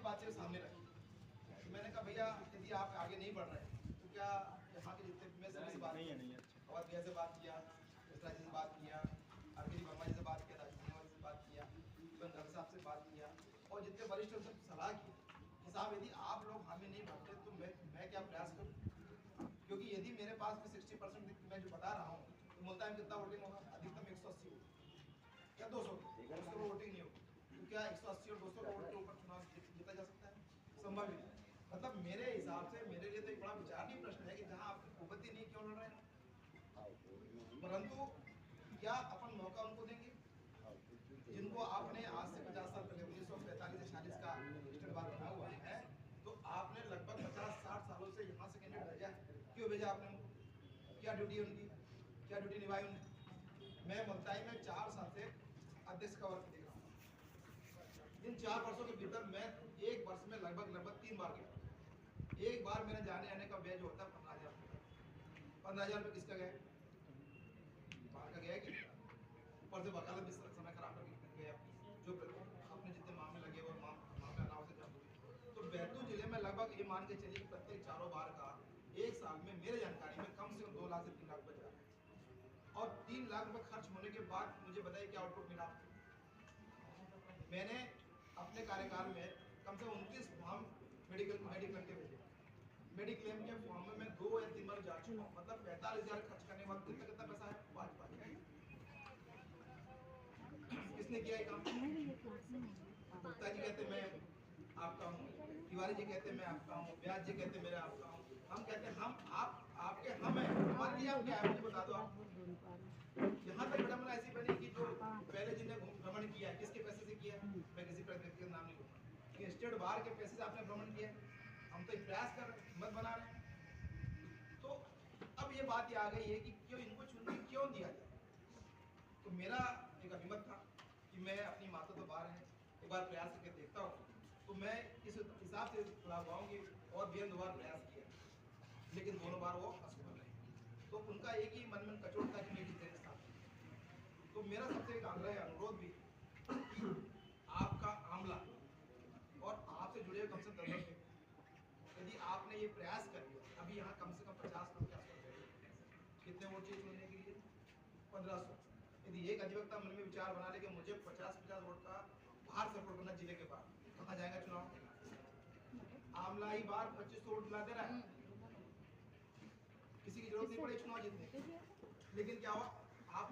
बात सिर्फ सामने रखी। तो मैंने कहा भैया यदि आप आगे नहीं बढ़ रहे तो क्या यहाँ के जितने मैं सभी से बात और भैया से बात किया, से बात किया, आरके वर्मा जी से बात किया, राजेश से बात किया, धन साहब से बात किया और जितने वरिष्ठ उनसे सलाह की कि साहब यदि आप लोग हामी नहीं भरते तो मैं क्या प्रयास करूँ, क्योंकि यदि मेरे पास में 60% मैं जो बता रहा हूँ तो मुल्तान में कितना वोटिंग होगा, अधिकतम 180 होगी या 200 वोटिंग नहीं होगी, तो क्या 180 और 200 वोट के ऊपर चुनाव जीता जा सकता है? संभव ही नहीं। मतलब मेरे हिसाब से मेरे लिए तो एक बड़ा विचारणीय प्रश्न है कि जहाँ आपकी कुवत ही नहीं क्यों लड़ रहे हैं, परंतु क्या अपन मौका उनको देंगे जिनको आपने आज से 50 साल पहले 1945 से 46 का स्टेट बार बना हुआ है, तो आपने लगभग 50-60 सालों से यहाँ से कैंडिडेट भेजा, क्यों भेजा आपने उनको? क्या ड्यूटी है उनकी, क्या ड्यूटी निभाई उन्होंने? मैं मुल्ताई में 4 साल से अध्यक्ष का वर्क देख रहा हूँ। इन 4 वर्षों के भीतर मैं एक वर्ष में लगभग 3 बार गया। एक बार मेरे जाने आने का व्यय जो होता है 15,000 रुपये। 15,000 रुपये किसका गया? बाहर का गया कि ऊपर से वकालत भी समय खराब करके गया, जो अपने जितने मामले लगे वो मामले अनाव से जब हुए। तो बैतूल जिले में लगभग ये मान के चलिए कि प्रत्येक 4 बार का एक साल में मेरे जानकारी में कम से कम 2 लाख से 3 लाख रुपये जा रहा है, और 3 लाख रुपये खर्च होने के बाद मुझे बताइए क्या आउटपुट मिला? मैंने अपने कार्यकाल में कम से कम 29 फॉर्म मेडिकल के भेजे। मेडिक्लेम के फॉर्म में मैं 2 या 3 बार जा चुका हूँ। मतलब 45,000 खर्च करने के बाद कितना पैसा है? 5 किसने किया ये काम? गुप्ता जी कहते मैं आपका हूँ, तिवारी जी कहते मैं आपका हूँ, व्यास जी कहते मेरा आपका हूँ, हम कहते हम आप आपके हम है, हमारी आप क्या है मुझे बता दो आप। यहाँ तक विडंबना ऐसी बनी कि जो पहले जिन्हें भ्रमण किया किसके पैसे से किया, मैं किसी व्यक्ति का नाम नहीं लूंगा कि स्टेट बार के पैसे से आपने भ्रमण किया, हम तो प्रयास कर रहे मत बना रहे। तो अब ये बात ये आ गई है कि क्यों इनको चुनने क्यों दिया जाए। तो मेरा एक अभिमत था कि मैं अपनी माता तो बाहर है, एक बार प्रयास करके देखता हूँ, तो मैं इस हिसाब से चुनाव पाऊंगी और भी 2 बार प्रयास किया, लेकिन दोनों बार वो असफल रहे। तो उनका एक ही मन में कचोट था कि मैं जीतने साथ। तो मेरा सबसे एक आग्रह अनुरोध भी आपका आमला और आपसे जुड़े कम से कम 10 यदि आपने ये प्रयास कर लिया, अभी यहाँ कम से कम 50 लोग के आसपास, कितने वोट चाहिए चुनने के लिए? 1500। यदि एक अधिवक्ता मन में विचार बना ले कि मुझे 50-50 वोट का बाहर सपोर्ट करना जिले के बाहर, कहाँ जाएगा चुनाव? आमला ही बार 2500 वोट दिला दे रहा है, किसी की जरूरत नहीं पड़ी चुनाव जीतने। लेकिन क्या हुआ? आप